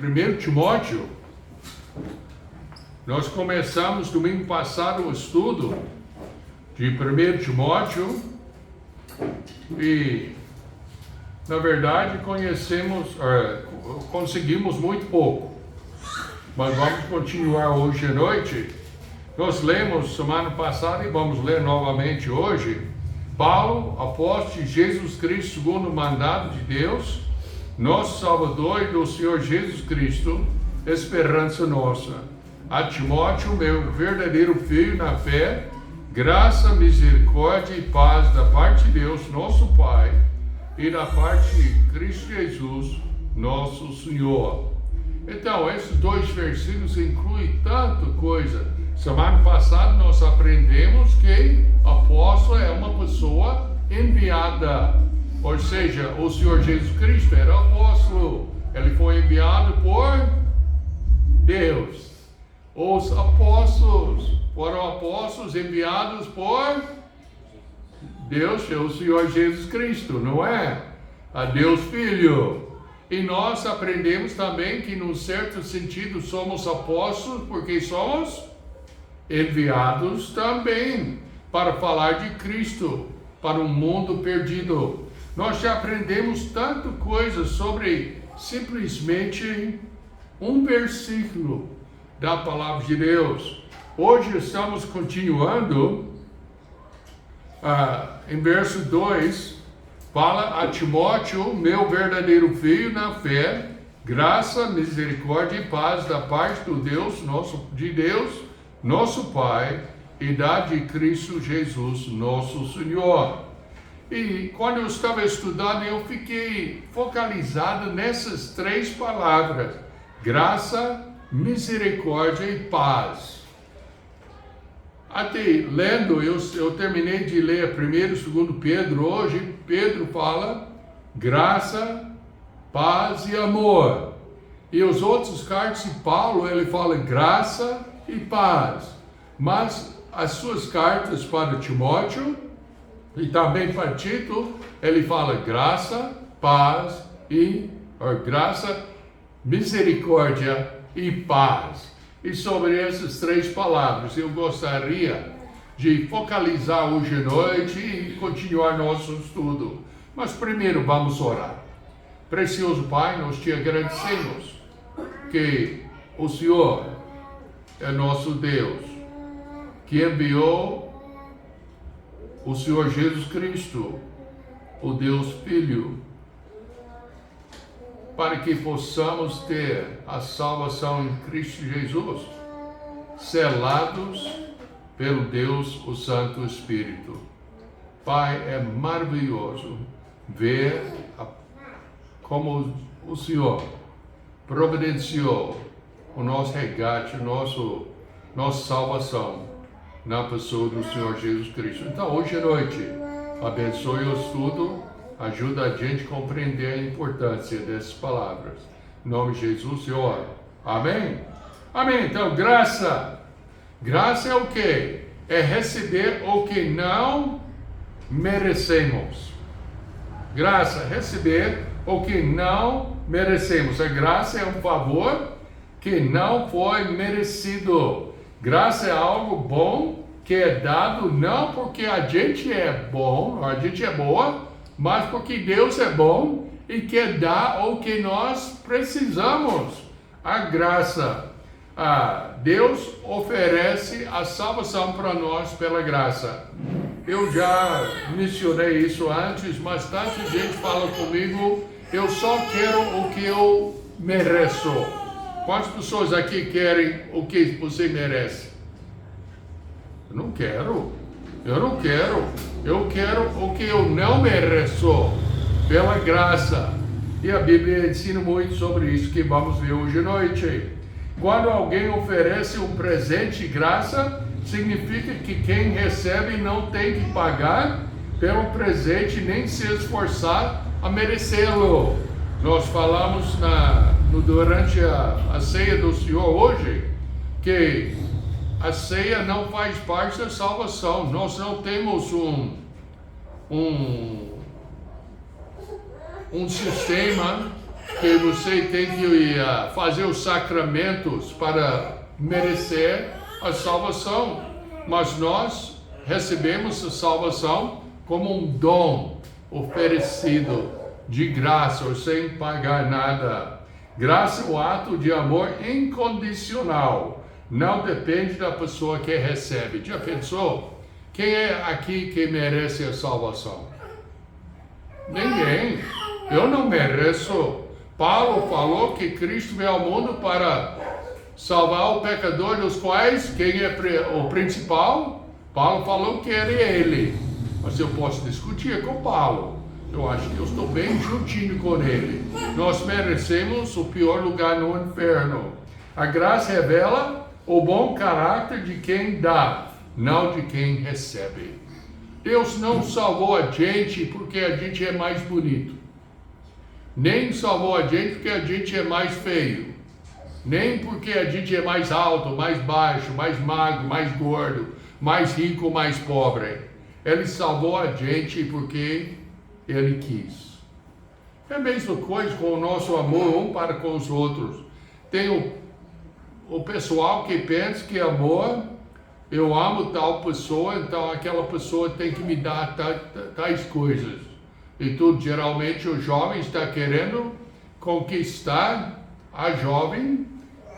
1 Timóteo. Nós começamos domingo passado o estudo de 1 Timóteo e, na verdade, conseguimos muito pouco. Mas vamos continuar hoje à noite. Nós lemos semana passada e vamos ler novamente hoje. Paulo, apóstolo de Jesus Cristo, segundo o mandado de Deus, nosso Salvador, e do Senhor Jesus Cristo, esperança nossa. A Timóteo, meu verdadeiro filho na fé, graça, misericórdia e paz da parte de Deus, nosso Pai, e da parte de Cristo Jesus, nosso Senhor. Então, esses dois versículos incluem tanta coisa. Semana passada nós aprendemos que apóstolo é uma pessoa enviada. Ou seja, o Senhor Jesus Cristo era apóstolo. Ele foi enviado por Deus. Os apóstolos foram apóstolos enviados por Deus, o Senhor Jesus Cristo, não é? A Deus Filho. E nós aprendemos também que, num certo sentido, somos apóstolos porque somos enviados também para falar de Cristo para um mundo perdido. Nós já aprendemos tanta coisa sobre simplesmente um versículo da palavra de Deus. Hoje estamos continuando em verso 2, fala a Timóteo, meu verdadeiro filho na fé, graça, misericórdia e paz da parte de Deus, nosso Pai, e da de Cristo Jesus, nosso Senhor. E quando eu estava estudando, eu fiquei focalizado nessas três palavras: graça, misericórdia e paz. Até lendo, eu terminei de ler 1º e 2º Pedro hoje. Pedro fala graça, paz e amor. E os outros cartas de Paulo, ele fala graça e paz. Mas as suas cartas para Timóteo e também para Tito, ele fala graça, paz e graça, misericórdia e paz. E sobre essas três palavras eu gostaria de focalizar hoje à noite e continuar nosso estudo. Mas primeiro vamos orar. Precioso Pai, nós te agradecemos que o Senhor é nosso Deus, que enviou o Senhor Jesus Cristo, o Deus Filho, para que possamos ter a salvação em Cristo Jesus, selados pelo Deus, o Santo Espírito. Pai, é maravilhoso ver como o Senhor providenciou o nosso resgate, nossa salvação na pessoa do Senhor Jesus Cristo. Então, hoje à noite, abençoe o estudo, ajuda a gente a compreender a importância dessas palavras. Em nome de Jesus, Senhor. Amém? Amém. Então, graça. Graça é o quê? É receber o que não merecemos. Graça, receber o que não merecemos. A graça é um favor que não foi merecido. Graça é algo bom que é dado não porque a gente é bom, a gente é boa, mas porque Deus é bom e quer dar o que nós precisamos. A graça. Deus oferece a salvação para nós pela graça. Eu já mencionei isso antes, mas tanta gente fala comigo, eu só quero o que eu mereço. Quantas pessoas aqui querem o que você merece? Eu não quero. Eu quero o que eu não mereço, pela graça. E a Bíblia ensina muito sobre isso, que vamos ver hoje à noite. Quando alguém oferece um presente de graça, significa que quem recebe não tem que pagar pelo presente, nem se esforçar a merecê-lo. Nós falamos durante a ceia do Senhor hoje, que a ceia não faz parte da salvação. Nós não temos um sistema que você tem que fazer os sacramentos para merecer a salvação. Mas nós recebemos a salvação como um dom oferecido de graça, ou sem pagar nada. Graça é o ato de amor incondicional. Não depende da pessoa que recebe. Já pensou? Quem é aqui que merece a salvação? Ninguém. Eu não mereço. Paulo falou que Cristo veio ao mundo para salvar o pecador, dos quais quem é o principal? Paulo falou que era ele. Mas eu posso discutir com Paulo. Eu acho que eu estou bem juntinho com ele. Nós merecemos o pior lugar no inferno. A graça revela o bom caráter de quem dá, não de quem recebe. Deus não salvou a gente porque a gente é mais bonito. Nem salvou a gente porque a gente é mais feio. Nem porque a gente é mais alto, mais baixo, mais magro, mais gordo, mais rico, mais pobre. Ele salvou a gente porque Ele quis. É a mesma coisa com o nosso amor um para com os outros. Tem o pessoal que pensa que amor, eu amo tal pessoa, então aquela pessoa tem que me dar tais coisas. E tudo, geralmente o jovem está querendo conquistar a jovem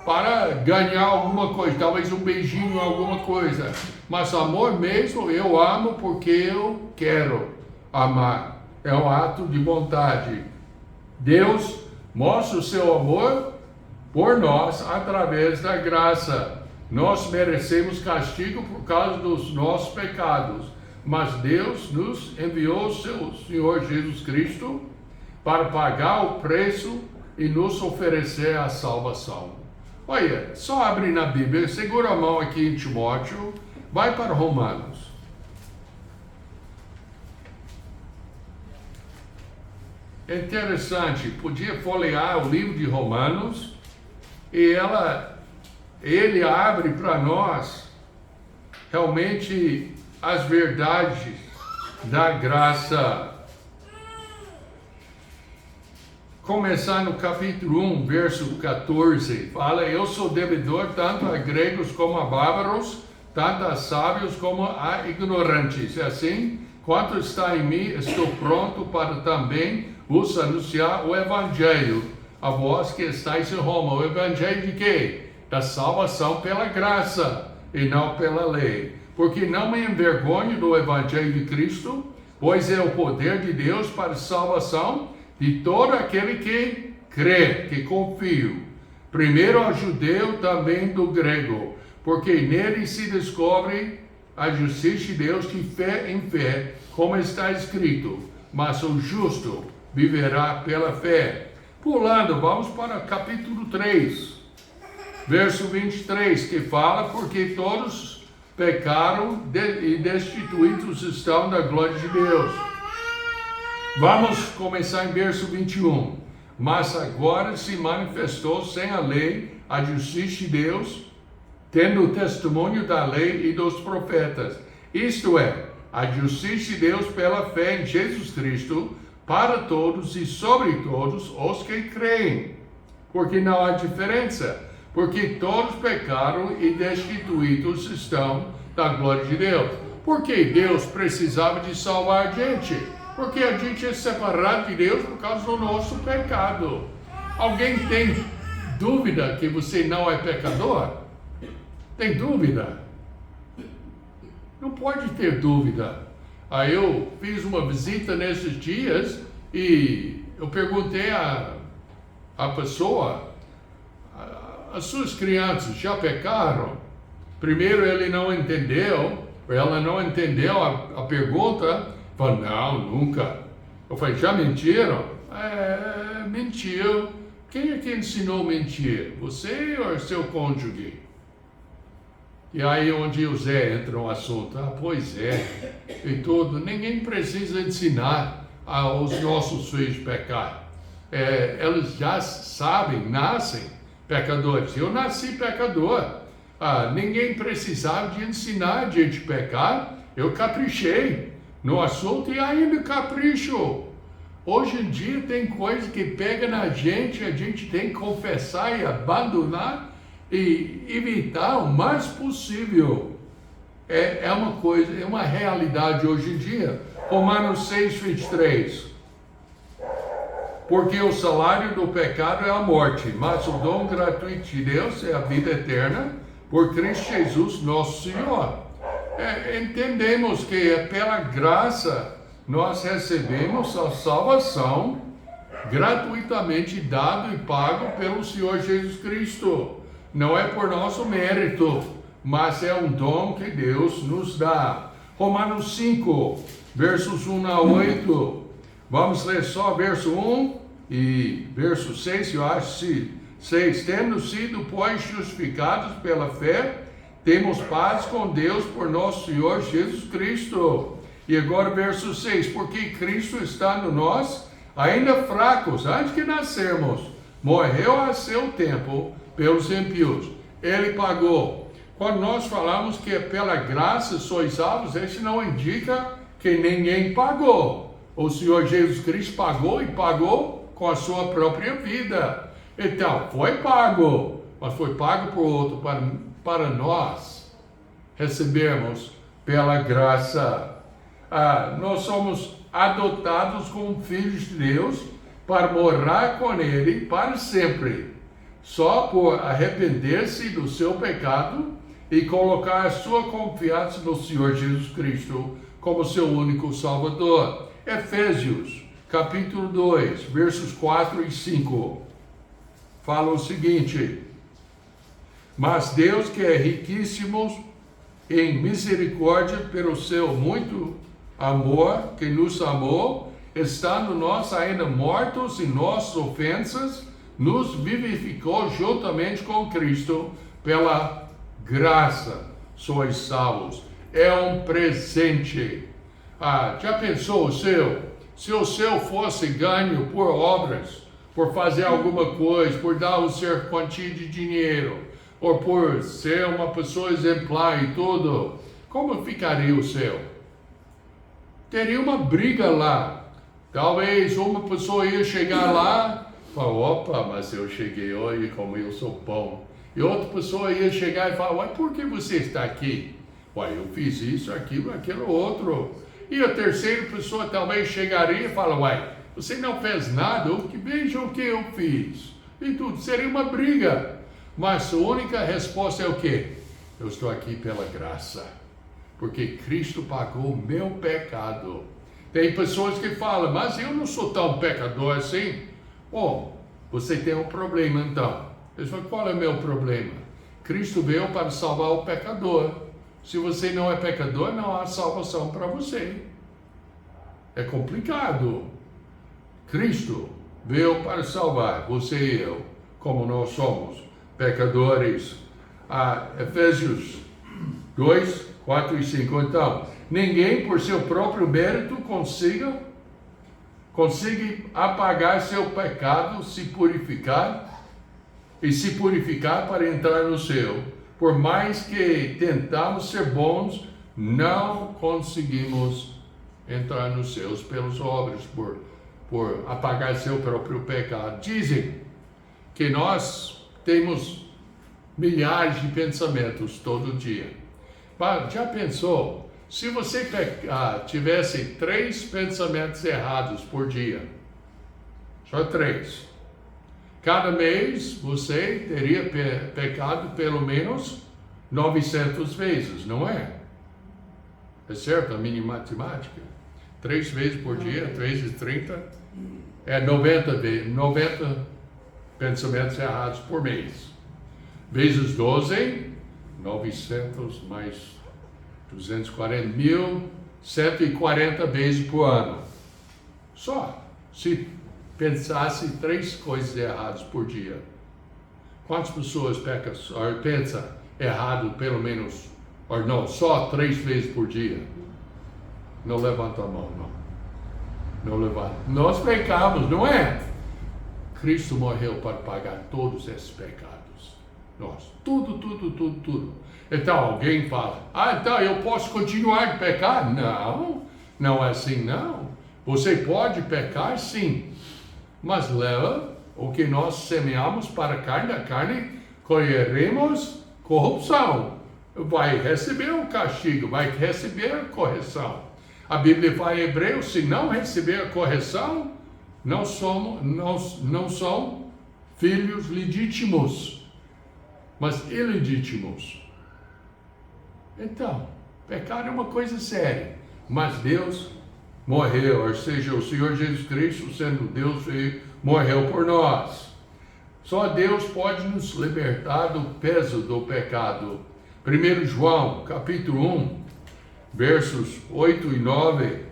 para ganhar alguma coisa, talvez um beijinho, alguma coisa. Mas amor mesmo, eu amo porque eu quero amar. É um ato de vontade. Deus mostra o seu amor por nós através da graça. Nós merecemos castigo por causa dos nossos pecados, mas Deus nos enviou o seu Senhor Jesus Cristo para pagar o preço e nos oferecer a salvação. Olha, só abre na Bíblia, segura a mão aqui em Timóteo, vai para Romanos. É interessante, podia folhear o livro de Romanos e ele abre para nós realmente as verdades da graça. Começar no capítulo 1, verso 14, fala: eu sou devedor tanto a gregos como a bárbaros, tanto a sábios como a ignorantes. É assim, quanto está em mim, estou pronto para também vos anunciar o evangelho, a vós que estáis em Roma. O evangelho de quê? Da salvação pela graça e não pela lei. Porque não me envergonho do evangelho de Cristo, pois é o poder de Deus para a salvação de todo aquele que crê, que confia. Primeiro ao judeu, também do grego, porque nele se descobre a justiça de Deus de fé em fé, como está escrito: mas o justo viverá pela fé. Pulando, vamos para capítulo 3, verso 23, que fala: porque todos pecaram e destituídos estão da glória de Deus. Vamos começar em verso 21. Mas agora se manifestou sem a lei a justiça de Deus, tendo o testemunho da lei e dos profetas. Isto é, a justiça de Deus pela fé em Jesus Cristo, para todos e sobre todos os que creem. Porque não há diferença, porque todos pecaram e destituídos estão da glória de Deus. Porque Deus precisava de salvar a gente? Porque a gente é separado de Deus por causa do nosso pecado. Alguém tem dúvida que você não é pecador? Tem dúvida? Não pode ter dúvida. Aí eu fiz uma visita nesses dias e eu perguntei a pessoa: as suas crianças já pecaram? Primeiro ele não entendeu, ela não entendeu a pergunta. Falei: não, nunca. Eu falei: já mentiram? Mentiu. Quem é que ensinou a mentir? Você ou seu cônjuge? E aí onde o Zé entra no assunto: pois é, e tudo. Ninguém precisa ensinar aos nossos filhos pecar. Eles já sabem, nascem pecadores. Eu nasci pecador. Ninguém precisava de ensinar a gente a pecar. Eu caprichei no assunto e ainda capricho. Hoje em dia tem coisa que pega na gente, a gente tem que confessar e abandonar e evitar o mais possível. É uma coisa, é uma realidade hoje em dia. Romanos 6:23. Porque o salário do pecado é a morte, mas o dom gratuito de Deus é a vida eterna por Cristo Jesus, nosso Senhor. Entendemos que pela graça nós recebemos a salvação gratuitamente dado e pago pelo Senhor Jesus Cristo. Não é por nosso mérito, mas é um dom que Deus nos dá. Romanos 5, versos 1 a 8. Vamos ler só verso 1 e verso 6, eu acho 6. Tendo sido, pois, justificados pela fé, temos paz com Deus por nosso Senhor Jesus Cristo. E agora verso 6, porque Cristo está no nós, ainda fracos, antes que nascermos, morreu a seu tempo pelos ímpios. Ele pagou. Quando nós falamos que é pela graça sois salvos, isso não indica que ninguém pagou. O Senhor Jesus Cristo pagou e pagou com a sua própria vida. Então, foi pago, mas foi pago por outro, para nós recebermos pela graça. Nós somos adotados como filhos de Deus para morar com Ele para sempre, só por arrepender-se do seu pecado e colocar a sua confiança no Senhor Jesus Cristo como seu único Salvador. Efésios, capítulo 2, versos 4 e 5, fala o seguinte: mas Deus, que é riquíssimo em misericórdia pelo seu muito amor, que nos amou, estando nós ainda mortos em nossas ofensas, nos vivificou juntamente com Cristo, pela graça sois salvos. É um presente. Já pensou se o seu fosse ganho por obras, por fazer alguma coisa, por dar uma certa quantia de dinheiro, ou por ser uma pessoa exemplar e tudo, como ficaria o céu? Teria uma briga lá. Talvez uma pessoa ia chegar lá e falar: opa, mas eu cheguei hoje, como eu sou bom. E outra pessoa ia chegar e falar: uai, por que você está aqui? Uai, eu fiz isso, aquilo outro. E a terceira pessoa talvez chegaria e fala: uai, você não fez nada, veja o que eu fiz. E tudo, seria uma briga. Mas a única resposta é o quê? Eu estou aqui pela graça, porque Cristo pagou o meu pecado. Tem pessoas que falam: mas eu não sou tão pecador assim. Você tem um problema então. Eu falo: qual é o meu problema? Cristo veio para salvar o pecador. Se você não é pecador, não há salvação para você. É complicado. Cristo veio para salvar você e eu, como nós somos pecadores. Efésios 2, 4 e 5. Então, ninguém por seu próprio mérito consiga apagar seu pecado, se purificar para entrar no céu. Por mais que tentamos ser bons, não conseguimos entrar nos céus pelas obras, por apagar seu próprio pecado. Dizem que nós temos milhares de pensamentos todo dia. Mas já pensou, se você tivesse 3 pensamentos errados por dia, só 3, cada mês você teria pecado pelo menos 900 vezes, não é? É certo a minha matemática? 3 vezes por dia, 3 vezes 30, é 90 pensamentos errados por mês. Vezes 12, 900 mais 240, 1.140 vezes por ano. Só se pensasse 3 coisas erradas por dia. Quantas pessoas pensam errado pelo menos, ou não, só 3 vezes por dia? Não levanta a mão, não levanta. Nós pecamos, não é? Cristo morreu para pagar todos esses pecados. Nós, tudo. Então alguém fala: então eu posso continuar de pecar? Não é assim não. Você pode pecar, sim, mas leva o que nós semeamos para a carne, da carne colheremos corrupção. Vai receber o castigo, vai receber a correção. A Bíblia fala em Hebreus, se não receber a correção, não são filhos legítimos, mas ilegítimos. Então, pecado é uma coisa séria, mas Deus morreu, ou seja, o Senhor Jesus Cristo, sendo Deus, morreu por nós. Só Deus pode nos libertar do peso do pecado. 1 João, capítulo 1, versos 8 e 9.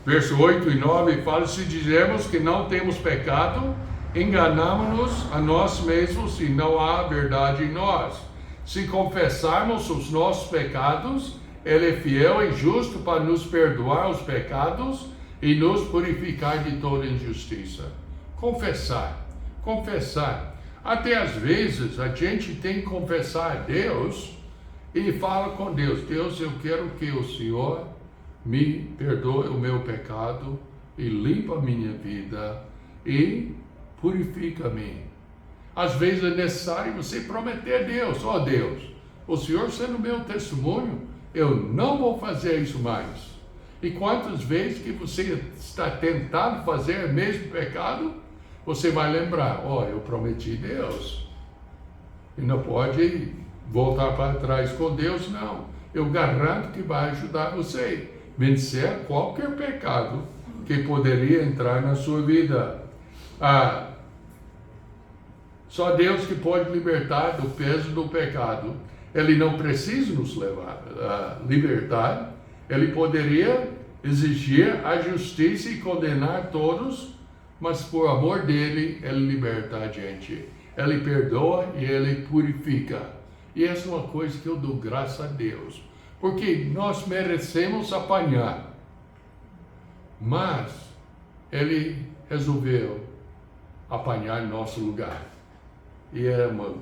Verso 8 e 9 fala: se dizemos que não temos pecado, enganamos-nos a nós mesmos e não há verdade em nós. Se confessarmos os nossos pecados, Ele é fiel e justo para nos perdoar os pecados e nos purificar de toda injustiça. Confessar. Até às vezes a gente tem que confessar a Deus e fala com Deus: Deus, eu quero que o Senhor me perdoe o meu pecado e limpa a minha vida e purifica-me. Às vezes é necessário você prometer a Deus: ó Deus, o Senhor sendo meu testemunho, eu não vou fazer isso mais. E quantas vezes que você está tentando fazer o mesmo pecado, você vai lembrar: ó, eu prometi a Deus. E não pode voltar para trás com Deus, não. Eu garanto que vai ajudar você a vencer qualquer pecado que poderia entrar na sua vida. Só Deus que pode libertar do peso do pecado. Ele não precisa nos libertar. Ele poderia exigir a justiça e condenar todos, mas por amor dele, ele liberta a gente. Ele perdoa e ele purifica. E essa é uma coisa que eu dou graças a Deus, porque nós merecemos apanhar, mas ele resolveu apanhar em nosso lugar. E é uma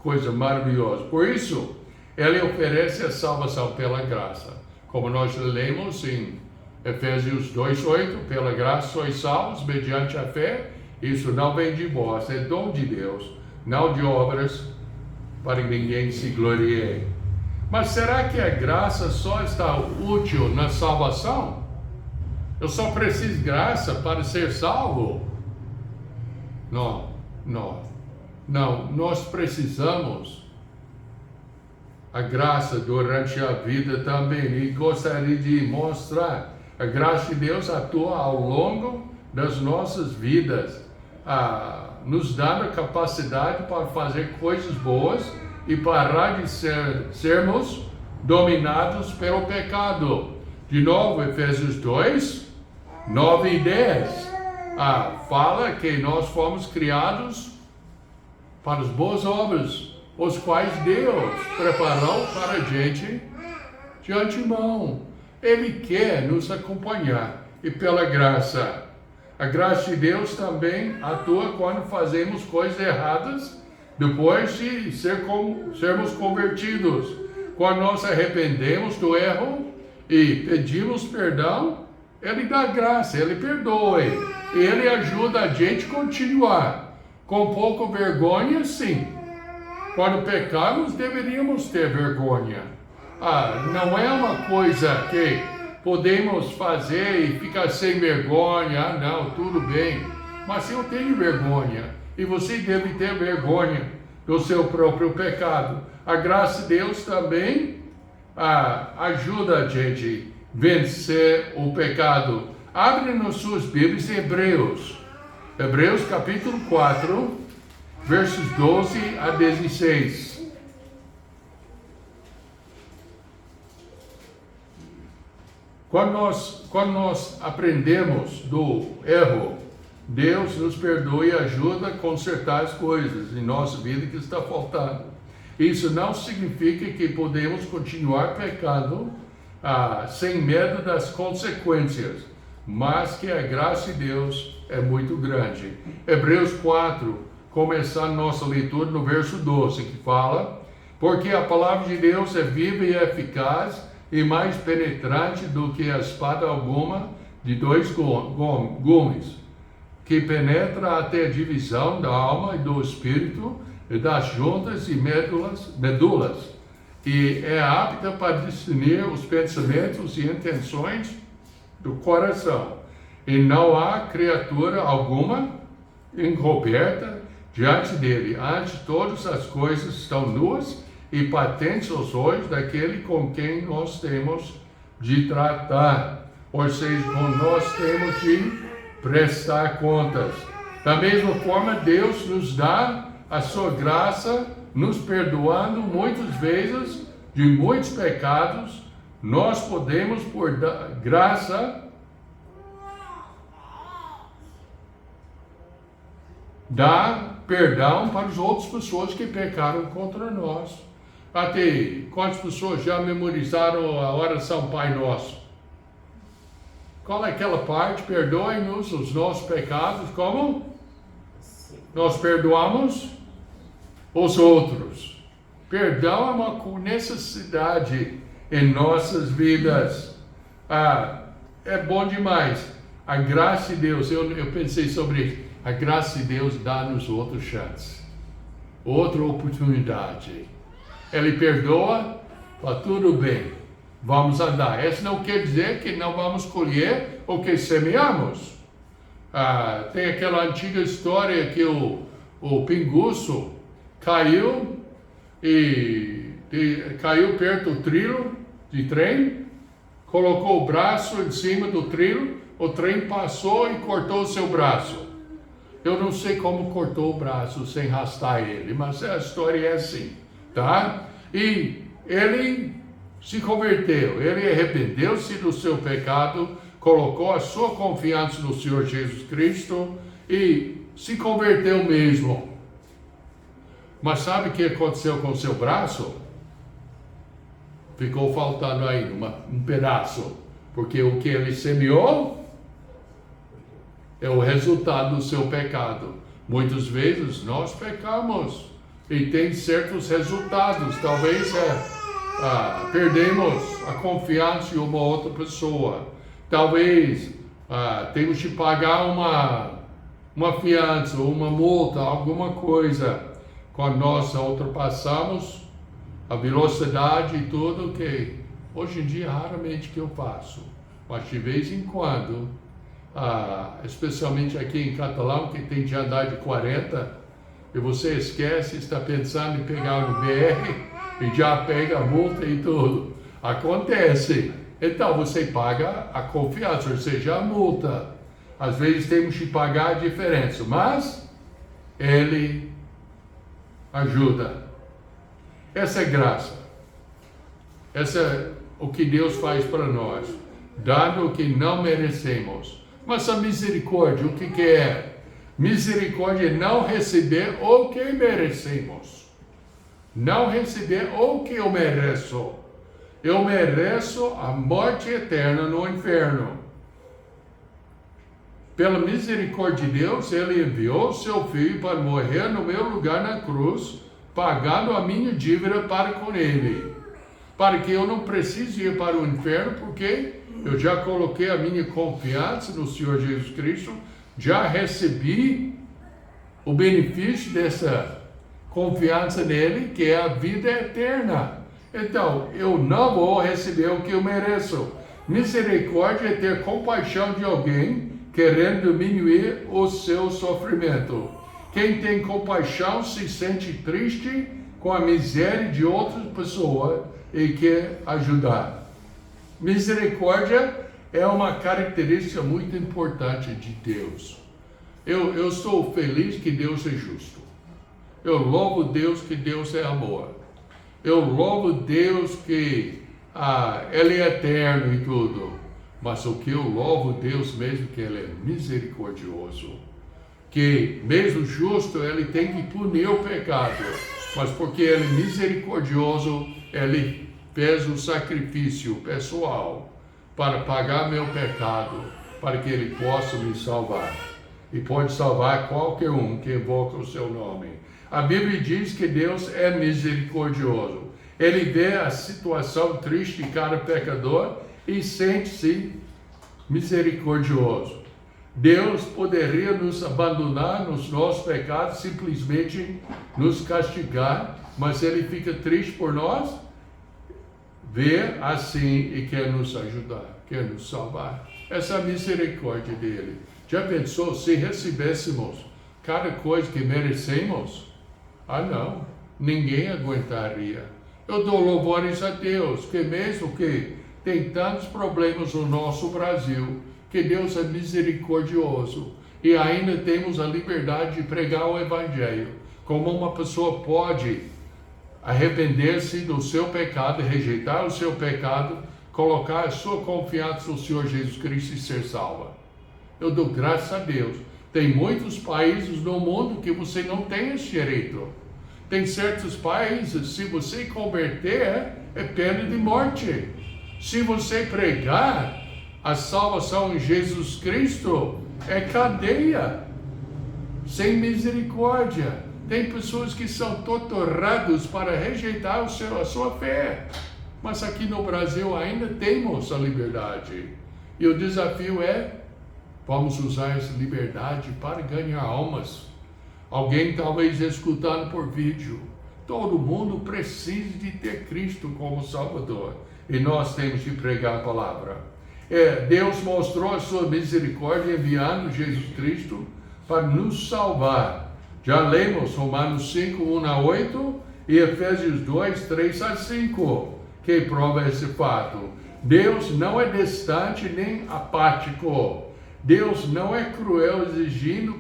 coisa maravilhosa. Por isso, ele oferece a salvação pela graça. Como nós lemos em Efésios 2:8, pela graça sois salvos mediante a fé. Isso não vem de vós, é dom de Deus, não de obras, para que ninguém se glorie. Mas será que a graça só está útil na salvação? Eu só preciso de graça para ser salvo? Não. Nós precisamos a graça durante a vida também. E gostaria de mostrar: a graça de Deus atua ao longo das nossas vidas, nos dando a capacidade para fazer coisas boas e parar de sermos dominados pelo pecado. De novo, Efésios 2, 9 e 10. Fala que nós fomos criados para as boas obras, os quais Deus preparou para a gente de antemão. Ele quer nos acompanhar, e pela graça. A graça de Deus também atua quando fazemos coisas erradas, depois de sermos convertidos. Quando nós arrependemos do erro e pedimos perdão, Ele dá graça, Ele perdoa, e Ele ajuda a gente a continuar. Com pouco vergonha, sim. Quando pecamos, deveríamos ter vergonha. Não é uma coisa que podemos fazer e ficar sem vergonha. Não, tudo bem. Mas eu tenho vergonha, e você deve ter vergonha do seu próprio pecado. A graça de Deus também ajuda a gente a vencer o pecado. Abre nas suas Bíblias Hebreus capítulo 4, versos 12 a 16. Quando nós aprendemos do erro, Deus nos perdoa e ajuda a consertar as coisas em nossa vida que está faltando. Isso não significa que podemos continuar pecando sem medo das consequências, mas que a graça de Deus é muito grande. Hebreus 4, começando nossa leitura no verso 12, que fala: porque a palavra de Deus é viva e eficaz e mais penetrante do que a espada alguma de dois gumes, que penetra até a divisão da alma e do espírito, e das juntas e medulas, e é apta para discernir os pensamentos e intenções do coração. E não há criatura alguma encoberta diante dele. Ante todas as coisas estão nuas e patentes aos olhos daquele com quem nós temos de tratar. Ou seja, com nós temos de prestar contas. Da mesma forma, Deus nos dá a sua graça, nos perdoando muitas vezes de muitos pecados. Nós podemos, por graça, dar perdão para as outras pessoas que pecaram contra nós. Até quantas pessoas já memorizaram a oração Pai Nosso? Qual é aquela parte? Perdoe-nos os nossos pecados, como nós perdoamos os outros. Perdão é uma necessidade em nossas vidas. É bom demais. A graça de Deus, eu pensei sobre isso. A graça de Deus dá-nos outra chance, outra oportunidade. Ele perdoa, está tudo bem, vamos andar. Isso não quer dizer que não vamos colher o que semeamos. Tem aquela antiga história que o pinguço caiu caiu perto do trilho de trem, colocou o braço em cima do trilho, o trem passou e cortou o seu braço. Eu não sei como cortou o braço sem arrastar ele, mas a história é assim, tá? E ele se converteu, ele arrependeu-se do seu pecado, colocou a sua confiança no Senhor Jesus Cristo e se converteu mesmo. Mas sabe o que aconteceu com o seu braço? Ficou faltando aí um pedaço, porque o que ele semeou é o resultado do seu pecado. Muitas vezes nós pecamos e tem certos resultados. Talvez perdemos a confiança em uma outra pessoa. Talvez temos de pagar uma fiança, uma multa, alguma coisa. Quando nós ultrapassamos a velocidade e tudo, que hoje em dia raramente que eu faço, mas de vez em quando, especialmente aqui em Catalão, que tem de andar de 40, e você esquece, está pensando em pegar no BR e já pega a multa e tudo. Acontece. Então você paga a confiança, ou seja, a multa. Às vezes temos de pagar a diferença, mas ele ajuda. Essa é graça. Essa é o que Deus faz para nós, dando o que não merecemos. Mas a misericórdia, o que é? Misericórdia é não receber o que merecemos. Não receber o que eu mereço. Eu mereço a morte eterna no inferno. Pela misericórdia de Deus, Ele enviou seu Filho para morrer no meu lugar na cruz, pagando a minha dívida para com Ele. Para que eu não precise ir para o inferno, porque eu já coloquei a minha confiança no Senhor Jesus Cristo, já recebi o benefício dessa confiança nele, que é a vida eterna. Então, eu não vou receber o que eu mereço. Misericórdia é ter compaixão de alguém querendo diminuir o seu sofrimento. Quem tem compaixão se sente triste com a miséria de outra pessoa e quer ajudar. Misericórdia é uma característica muito importante de Deus. Eu estou feliz que Deus é justo. Eu louvo Deus que Deus é amor. Eu louvo Deus que Ele é eterno e tudo. Mas o que eu louvo Deus mesmo que Ele é misericordioso. Que mesmo justo Ele tem que punir o pecado. Mas porque Ele é misericordioso, Ele fez um sacrifício pessoal para pagar meu pecado, para que Ele possa me salvar. e pode salvar qualquer um que invoca o seu nome. A Bíblia diz que Deus é misericordioso. Ele vê a situação triste de cada pecador e sente-se misericordioso. Deus poderia nos abandonar nos nossos pecados, simplesmente nos castigar, mas Ele fica triste por nós, vê assim e quer nos ajudar, quer nos salvar. Essa é a misericórdia dele. Já pensou se recebêssemos cada coisa que merecemos? Ah, não, ninguém aguentaria. Eu dou louvores a Deus, que mesmo que tem tantos problemas no nosso Brasil, que Deus é misericordioso e ainda temos a liberdade de pregar o Evangelho. Como uma pessoa pode arrepender-se do seu pecado, rejeitar o seu pecado, colocar a sua confiança no Senhor Jesus Cristo e ser salva. Eu dou graças a Deus. Tem muitos países no mundo que você não tem esse direito. Tem certos países, se você converter, é pena de morte. Se você pregar a salvação em Jesus Cristo, é cadeia, sem misericórdia. Tem pessoas que são torturadas para rejeitar a sua fé. Mas aqui no Brasil ainda temos a liberdade. E o desafio é, vamos usar essa liberdade para ganhar almas. Alguém talvez escutando por vídeo. Todo mundo precisa de ter Cristo como Salvador. E nós temos de pregar a palavra. Deus mostrou a sua misericórdia enviando Jesus Cristo para nos salvar. Já lemos Romanos 5, 1 a 8 e Efésios 2, 3 a 5, que prova esse fato. Deus não é distante nem apático. Deus não é cruel exigindo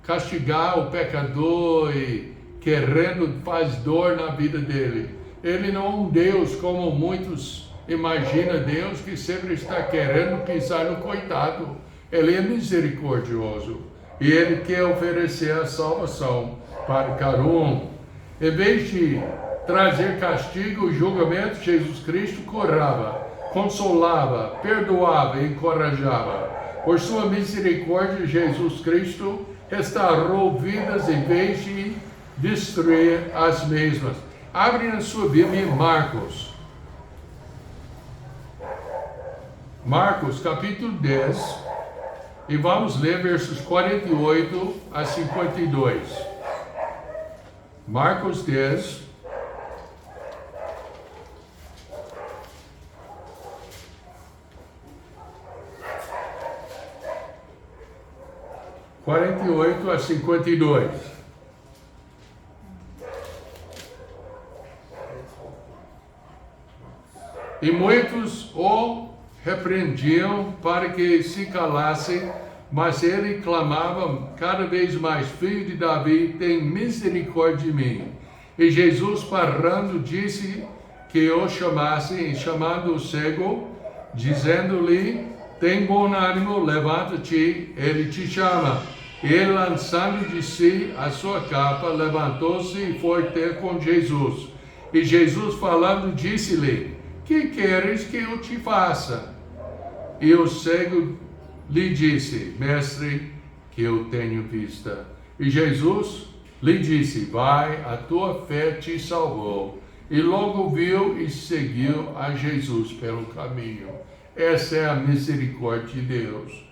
castigar o pecador e querendo faz dor na vida dele. Ele não é um Deus como muitos imaginam Deus, que sempre está querendo pisar no coitado. Ele é misericordioso e Ele quer oferecer a salvação para cada um. Em vez de trazer castigo e julgamento, Jesus Cristo curava, consolava, perdoava e encorajava. Por sua misericórdia, Jesus Cristo restaurou vidas em vez de destruir as mesmas. Abre na sua Bíblia em Marcos. Marcos, capítulo 10. E vamos ler versos 48 a 52. Marcos 10. (48 a 52). E muitos o repreendiam para que se calasse, mas ele clamava cada vez mais: Filho de Davi, tem misericórdia de mim. E Jesus, parando, disse que o chamassem, e chamando o cego, dizendo-lhe: tem bom ânimo, levanta-te, ele te chama. E ele, lançando de si a sua capa, levantou-se e foi ter com Jesus. E Jesus, falando, disse-lhe: que queres que eu te faça? E o cego lhe disse: Mestre, que eu tenho vista. E Jesus lhe disse: vai, a tua fé te salvou. E logo viu e seguiu a Jesus pelo caminho. Essa é a misericórdia de Deus.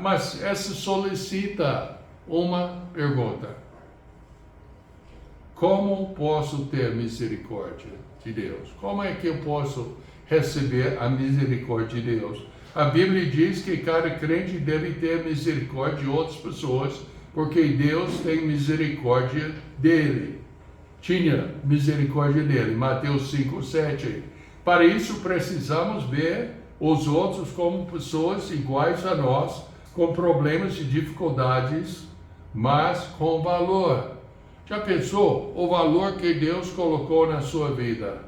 Mas essa solicita uma pergunta: como posso ter misericórdia de Deus? Como é que eu posso receber a misericórdia de Deus? A Bíblia diz que cada crente deve ter misericórdia de outras pessoas, porque Deus tem misericórdia dele. Tinha misericórdia dele. Mateus 5, 7. Para isso precisamos ver os outros como pessoas iguais a nós, com problemas e dificuldades, mas com valor. Já pensou o valor que Deus colocou na sua vida?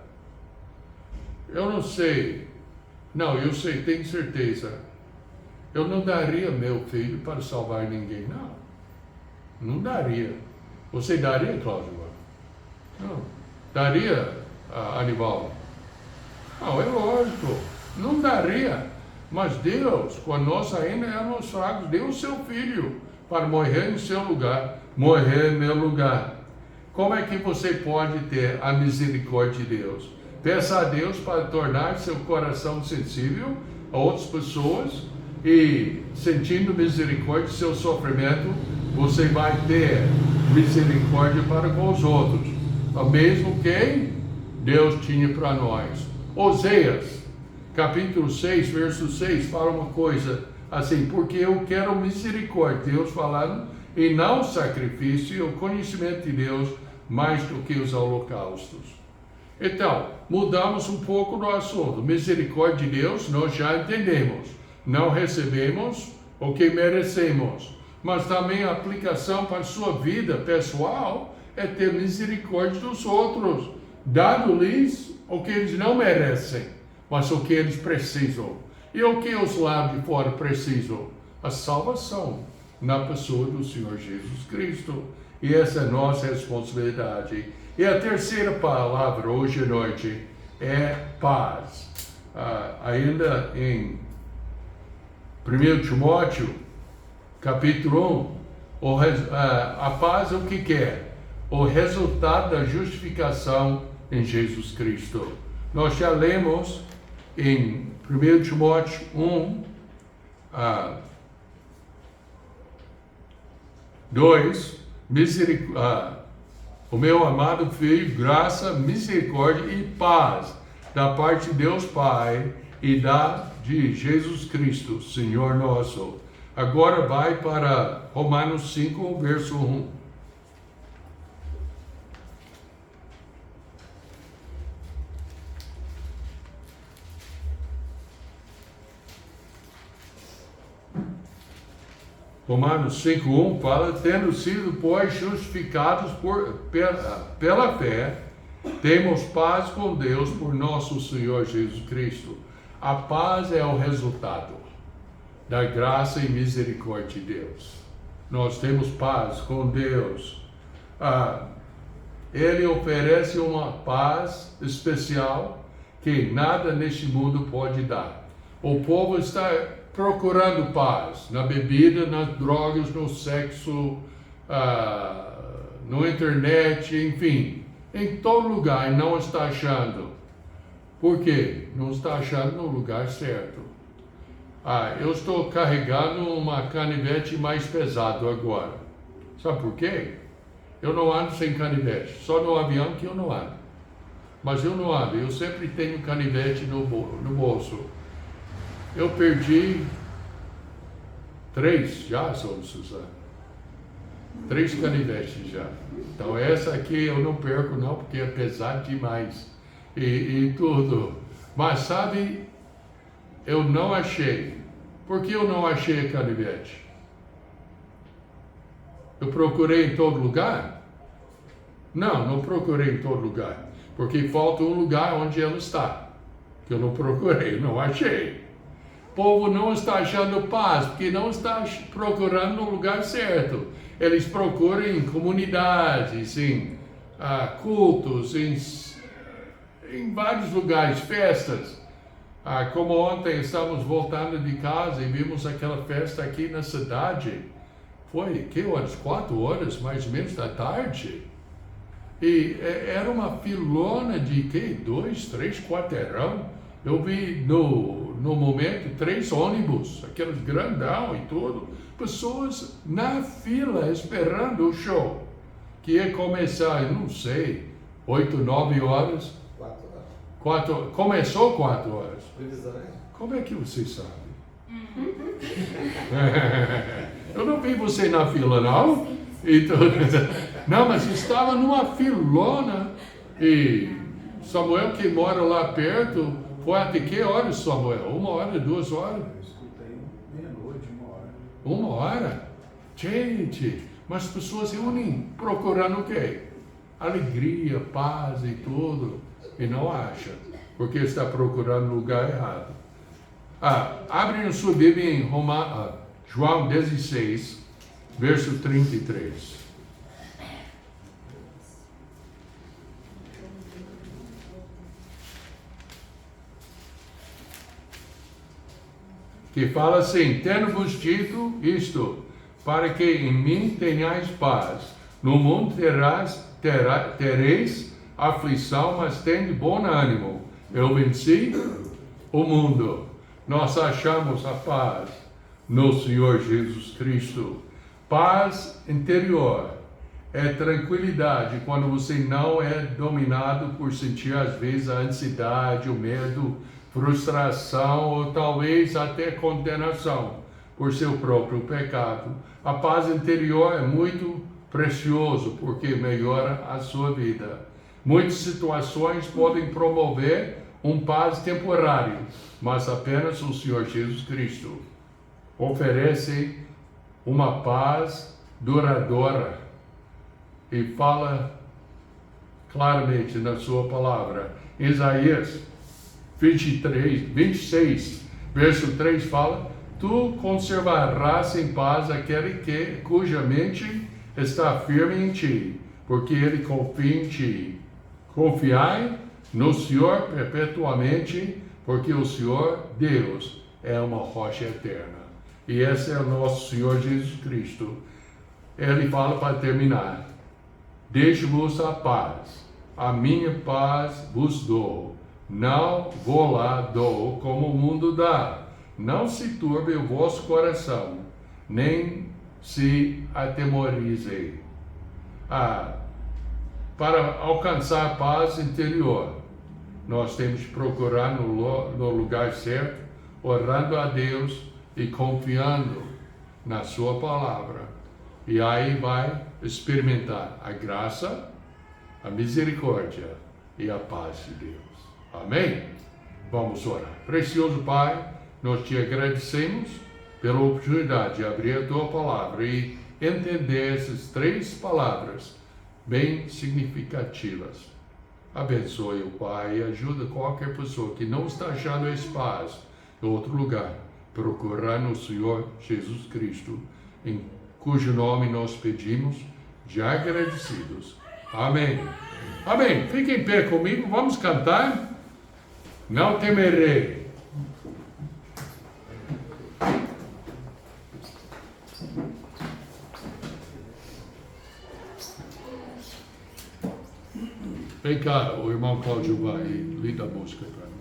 Eu não sei. Não, eu sei, tenho certeza. Eu não daria meu filho para salvar ninguém, não. Não daria. Você daria, Cláudio? Não. Daria, Anivaldo? Não, é lógico. Não daria. Mas Deus, quando nós ainda éramos fracos, deu o seu Filho para morrer no seu lugar, morrer no meu lugar. Como é que você pode ter a misericórdia de Deus? Peça a Deus para tornar seu coração sensível a outras pessoas e, sentindo misericórdia do seu sofrimento, você vai ter misericórdia para com os outros. O mesmo que Deus tinha para nós. Oséias, capítulo 6, verso 6, fala uma coisa assim: porque eu quero misericórdia, Deus falando, e não sacrifício, e o conhecimento de Deus mais do que os holocaustos. Então, mudamos um pouco do assunto. Misericórdia de Deus, nós já entendemos. Não recebemos o que merecemos. Mas também a aplicação para a sua vida pessoal é ter misericórdia dos outros, dando-lhes o que eles não merecem, mas o que eles precisam. E o que os lá de fora precisam? A salvação na pessoa do Senhor Jesus Cristo. E essa é a nossa responsabilidade. E a terceira palavra hoje à noite é paz. Ainda em 1 Timóteo, capítulo 1, a paz é o que é? O resultado da justificação em Jesus Cristo. Nós já lemos em 1 Timóteo 1, 2, o meu amado Filho, graça, misericórdia e paz da parte de Deus Pai e de Jesus Cristo, Senhor nosso. Agora vai para Romanos 5, verso 1. Romanos 5:1 fala: tendo sido, pois, justificados pela fé, temos paz com Deus por nosso Senhor Jesus Cristo. A paz é o resultado da graça e misericórdia de Deus. Nós temos paz com Deus. Ele oferece uma paz especial que nada neste mundo pode dar. O povo está procurando paz na bebida, nas drogas, no sexo, na internet, enfim, em todo lugar, e não está achando. Por quê? Não está achando no lugar certo. Eu estou carregando uma canivete mais pesado agora. Sabe por quê? Eu não ando sem canivete, só no avião que eu não ando. Mas eu não ando, eu sempre tenho canivete no bolso. Eu perdi 3 já, Suzana. 3 canivetes já. Então essa aqui eu não perco não, porque é pesado demais. E tudo. Mas sabe, eu não achei. Por que eu não achei a canivete? Eu procurei em todo lugar? Não procurei em todo lugar. Porque falta um lugar onde ela está. Que eu não procurei, não achei. O povo não está achando paz, porque não está procurando no lugar certo. Eles procuram em comunidades, em cultos, em vários lugares, festas. Como ontem estávamos voltando de casa e vimos aquela festa aqui na cidade. Foi, que horas? 4 horas, mais ou menos, da tarde. E era uma filona de 2, 3 quarteirão. Eu vi no momento 3 ônibus, aqueles grandão e tudo. Pessoas na fila esperando o show. Que ia começar, eu não sei, 8, 9 horas. 4 horas. Começou 4 horas. Como é que você sabe? Eu não vi você na fila, não. Não, mas estava numa filona. E Samuel, que mora lá perto, foi até que horas, Samuel? 1 hora, 2 horas? Eu escutei meia-noite, 1 hora. 1 hora? Gente, mas as pessoas unem procurando o quê? Alegria, paz e tudo. E não acha, porque está procurando o lugar errado. Abre a sua Bíblia em João 16, verso 33. que fala assim: tendo-vos dito isto, para que em mim tenhais paz. No mundo tereis aflição, mas tende bom ânimo. Eu venci o mundo. Nós achamos a paz no Senhor Jesus Cristo. Paz interior é tranquilidade quando você não é dominado por sentir às vezes a ansiedade, o medo, frustração ou talvez até condenação por seu próprio pecado. A paz interior é muito precioso porque melhora a sua vida. Muitas situações podem promover um paz temporário, mas apenas o Senhor Jesus Cristo oferece uma paz duradoura e fala claramente na sua palavra. Isaías 26, verso 3 fala: tu conservarás em paz aquele cuja mente está firme em ti, porque ele confia em ti. Confiai no Senhor perpetuamente, porque o Senhor, Deus, é uma rocha eterna. E esse é o nosso Senhor Jesus Cristo. Ele fala para terminar: deixo-vos a paz, a minha paz vos dou. Não vou lá dou como o mundo dá. Não se turbe o vosso coração, nem se atemorize. Para alcançar a paz interior, nós temos que procurar no lugar certo, orando a Deus e confiando na sua palavra. E aí vai experimentar a graça, a misericórdia e a paz de Deus. Amém? Vamos orar. Precioso Pai, nós te agradecemos pela oportunidade de abrir a tua palavra e entender essas 3 palavras bem significativas. Abençoe o Pai e ajuda qualquer pessoa que não está achando espaço em outro lugar, procurar no Senhor Jesus Cristo, em cujo nome nós pedimos, já agradecidos. Amém. Amém. Fique em pé comigo, vamos cantar. Não temerei. Vem cá, o irmão Cláudio vai ler a música para mim.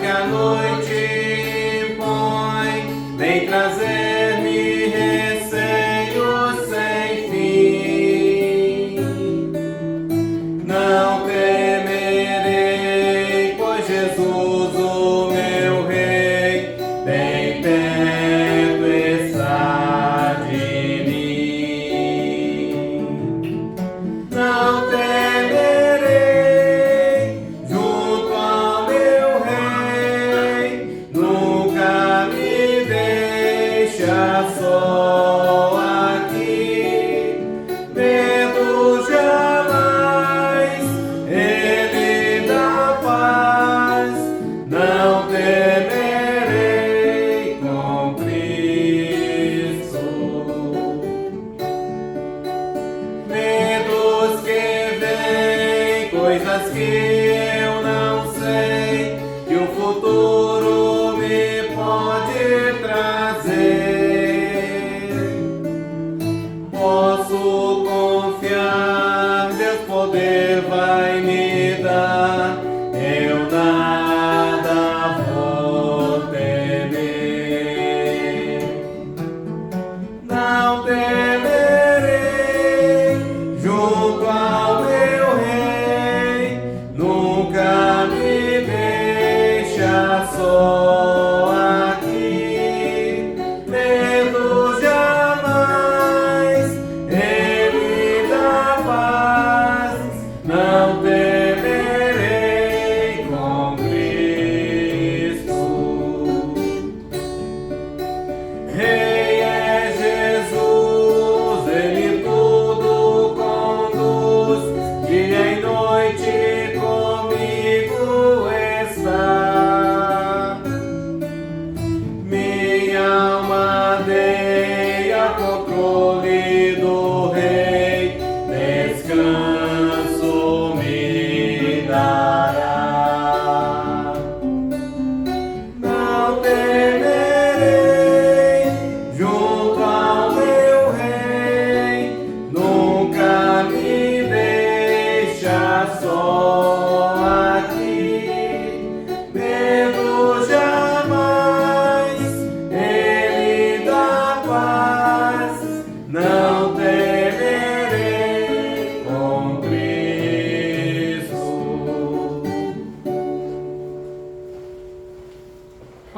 Que a noite põe, vem trazer-me receio sem fim. Não temerei, pois Jesus, o meu Rei, bem perto está de mim. Não temerei, junto ao meu Rei.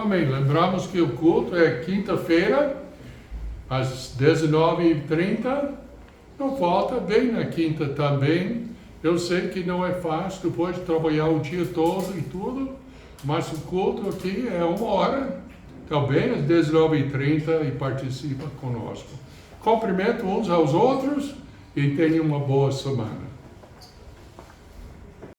Amém. Lembramos que o culto é quinta-feira, às 19h30. Não falta, bem na quinta também. Eu sei que não é fácil depois de trabalhar o dia todo e tudo, mas o culto aqui é 1 hora, também às 19h30 e participa conosco. Cumprimento uns aos outros e tenha uma boa semana.